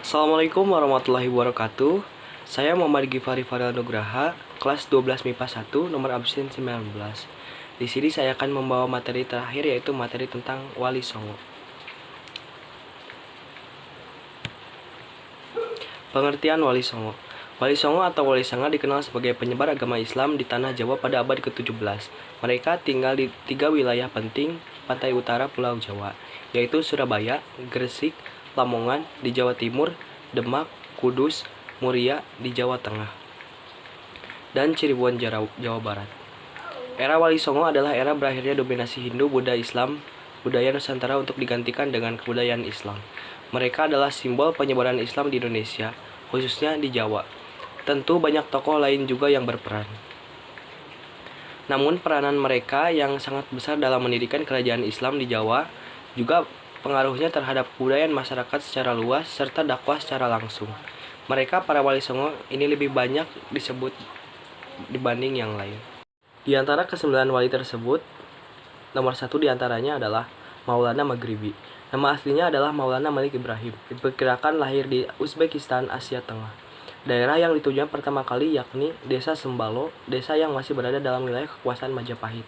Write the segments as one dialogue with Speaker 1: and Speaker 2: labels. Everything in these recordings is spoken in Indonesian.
Speaker 1: Assalamualaikum warahmatullahi wabarakatuh. Saya Muhammad Gifari Farel Nugraha, kelas 12 MIPA 1, nomor absen 19. Di sini saya akan membawa materi terakhir, yaitu materi tentang Wali Songo. Pengertian Wali Songo. Wali Songo atau Wali Sanga dikenal sebagai penyebar agama Islam di tanah Jawa pada abad ke-17. Mereka tinggal di 3 wilayah penting pantai utara Pulau Jawa, yaitu Surabaya, Gresik, Lamongan di Jawa Timur, Demak, Kudus, Muria di Jawa Tengah, dan Cirebon, Jawa Barat. Era Wali Songo adalah era berakhirnya dominasi Hindu, Buddha, Islam, budaya Nusantara untuk digantikan dengan kebudayaan Islam. Mereka adalah simbol penyebaran Islam di Indonesia, khususnya di Jawa. Tentu banyak tokoh lain juga yang berperan. Namun peranan mereka yang sangat besar dalam mendirikan kerajaan Islam di Jawa juga pengaruhnya terhadap kebudayaan masyarakat secara luas serta dakwah secara langsung. Mereka para Wali Songo ini lebih banyak disebut dibanding yang lain. Di antara ke-9 wali tersebut, nomor 1 diantaranya adalah Maulana Maghribi. Nama aslinya adalah Maulana Malik Ibrahim. Diperkirakan lahir di Uzbekistan, Asia Tengah. Daerah yang dituju pertama kali yakni Desa Sembalo, desa yang masih berada dalam wilayah kekuasaan Majapahit.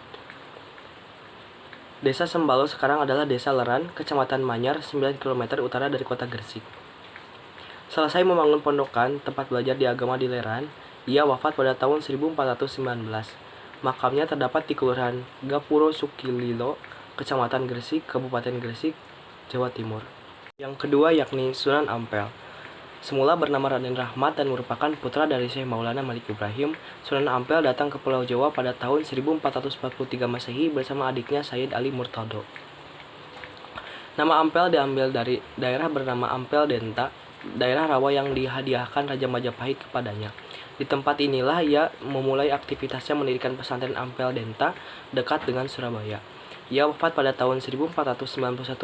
Speaker 1: Desa Sembalo sekarang adalah Desa Leran, Kecamatan Manyar, 9 km utara dari kota Gresik. Selesai membangun pondokan tempat belajar di agama di Leran, ia wafat pada tahun 1419. Makamnya terdapat di Kelurahan Gapuro Sukililo, Kecamatan Gresik, Kabupaten Gresik, Jawa Timur. Yang kedua yakni Sunan Ampel. Semula bernama Raden Rahmat dan merupakan putra dari Syekh Maulana Malik Ibrahim. Sunan Ampel datang ke Pulau Jawa pada tahun 1443 Masehi bersama adiknya Sayyid Ali Murtado. Nama Ampel diambil dari daerah bernama Ampel Denta, daerah rawa yang dihadiahkan Raja Majapahit kepadanya. Di tempat inilah ia memulai aktivitasnya mendirikan pesantren Ampel Denta dekat dengan Surabaya. Ia wafat pada tahun 1491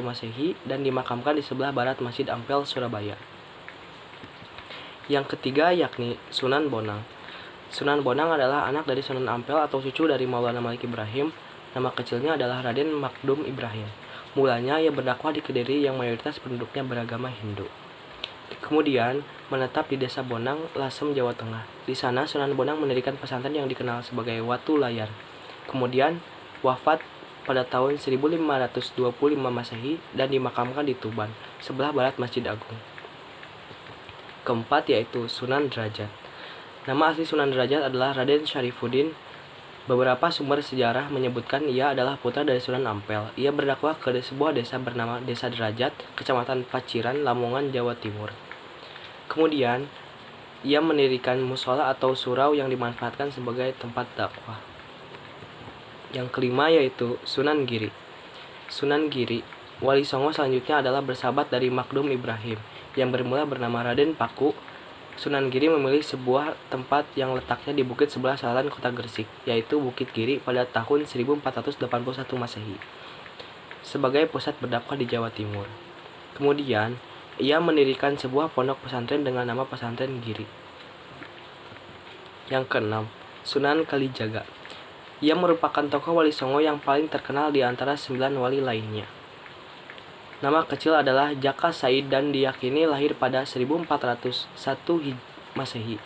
Speaker 1: Masehi dan dimakamkan di sebelah barat Masjid Ampel, Surabaya. Yang ketiga yakni Sunan Bonang. Sunan Bonang adalah anak dari Sunan Ampel atau cucu dari Maulana Malik Ibrahim. Nama kecilnya adalah Raden Makdum Ibrahim. Mulanya ia berdakwah di Kediri yang mayoritas penduduknya beragama Hindu. Kemudian menetap di Desa Bonang, Lasem, Jawa Tengah. Di sana Sunan Bonang mendirikan pesantren yang dikenal sebagai Watu Layar. Kemudian wafat pada tahun 1525 Masehi dan dimakamkan di Tuban, sebelah barat Masjid Agung. Keempat yaitu Sunan Derajat. Nama asli Sunan Derajat adalah Raden Syarifuddin. Beberapa sumber sejarah menyebutkan ia adalah putra dari Sunan Ampel. Ia berdakwah ke sebuah desa bernama Desa Derajat, Kecamatan Paciran, Lamongan, Jawa Timur. Kemudian, ia mendirikan musola atau surau yang dimanfaatkan sebagai tempat dakwah. Yang kelima yaitu Sunan Giri. Sunan Giri, Wali Songo selanjutnya adalah bersahabat dari Makdum Ibrahim yang bermula bernama Raden Paku. Sunan Giri memilih sebuah tempat yang letaknya di bukit sebelah selatan kota Gresik, yaitu Bukit Giri pada tahun 1481 Masehi, sebagai pusat berdakwah di Jawa Timur. Kemudian, ia mendirikan sebuah pondok pesantren dengan nama Pesantren Giri. Yang keenam, Sunan Kalijaga. Ia merupakan tokoh Wali Songo yang paling terkenal di antara 9 wali lainnya. Nama kecil adalah Jaka Said dan diyakini lahir pada 1401 Masehi.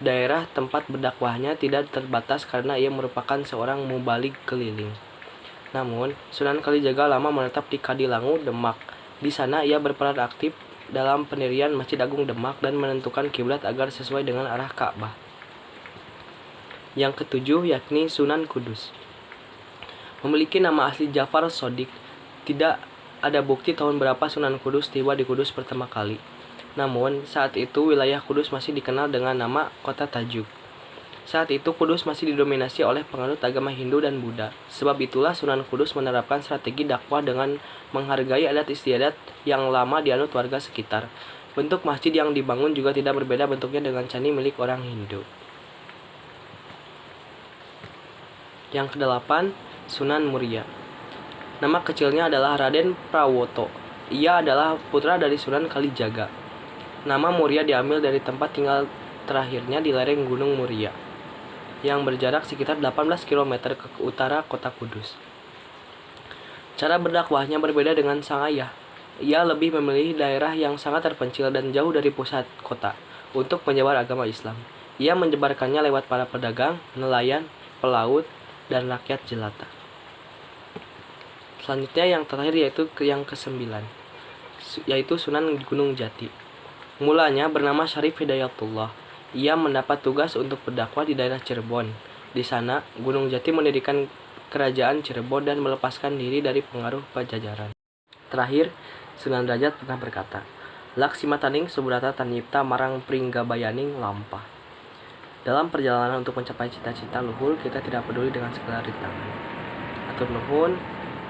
Speaker 1: Daerah tempat berdakwahnya tidak terbatas karena ia merupakan seorang mubalik keliling. Namun, Sunan Kalijaga lama menetap di Kadilangu, Demak. Di sana ia berperan aktif dalam pendirian Masjid Agung Demak dan menentukan kiblat agar sesuai dengan arah Ka'bah. Yang ketujuh yakni Sunan Kudus. Memiliki nama asli Jafar Sodik. Tidak ada bukti tahun berapa Sunan Kudus tiba di Kudus pertama kali. Namun, saat itu wilayah Kudus masih dikenal dengan nama Kota Tajuk. Saat itu Kudus masih didominasi oleh penganut agama Hindu dan Buddha. Sebab itulah Sunan Kudus menerapkan strategi dakwah dengan menghargai adat istiadat yang lama dianut warga sekitar. Bentuk masjid yang dibangun juga tidak berbeda bentuknya dengan candi milik orang Hindu. Yang kedelapan, Sunan Muria. Nama kecilnya adalah Raden Prawoto. Ia adalah putra dari Sunan Kalijaga. Nama Muria diambil dari tempat tinggal terakhirnya di lereng Gunung Muria, yang berjarak sekitar 18 km ke utara kota Kudus. Cara berdakwahnya berbeda dengan sang ayah. ia lebih memilih daerah yang sangat terpencil dan jauh dari pusat kota untuk menyebar agama Islam. Ia menyebarkannya lewat para pedagang, nelayan, pelaut, dan rakyat jelata. Selanjutnya yang terakhir yaitu yang ke-9, yaitu Sunan Gunung Jati. Mulanya bernama Syarif Hidayatullah. Ia mendapat tugas untuk berdakwah di daerah Cirebon. Di sana, Gunung Jati mendirikan kerajaan Cirebon dan melepaskan diri dari pengaruh Pajajaran. Terakhir, Sunan Derajat pernah berkata, Laksimataning subrata tanipta marang pringgabayaning lampah. Dalam perjalanan untuk mencapai cita-cita luhur, kita tidak peduli dengan segala rintangan. Atur nuhun,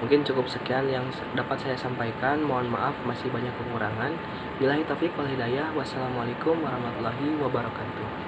Speaker 1: mungkin cukup sekian yang dapat saya sampaikan. Mohon maaf masih banyak kekurangan. Billahi taufiq wal hidayah. Wassalamualaikum warahmatullahi wabarakatuh.